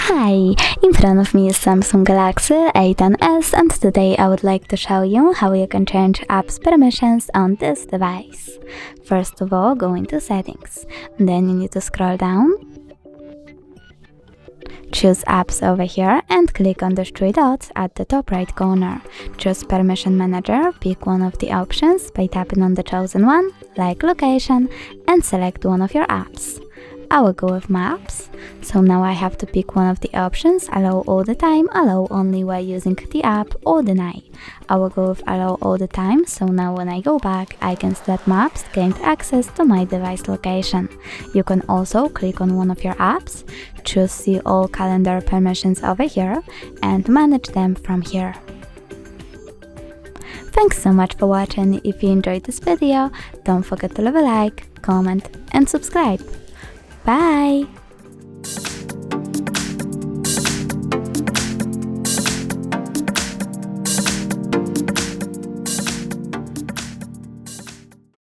Hi! In front of me is Samsung Galaxy A10s, and today I would like to show you how you can change apps permissions on this device. First of all, go into Settings. Then you need to scroll down, choose Apps over here and click on the three dots at the top right corner. Choose Permission Manager, pick one of the options by tapping on the chosen one, like Location, and select one of your apps. I will go with Maps, so now I have to pick one of the options: Allow all the time, Allow only while using the app, or Deny. I will go with Allow all the time, so now when I go back, I can see that Maps gained access to my device location. You can also click on one of your apps, choose See All Calendar Permissions over here, and manage them from here. Thanks so much for watching. If you enjoyed this video, don't forget to leave a like, comment, and subscribe. Bye!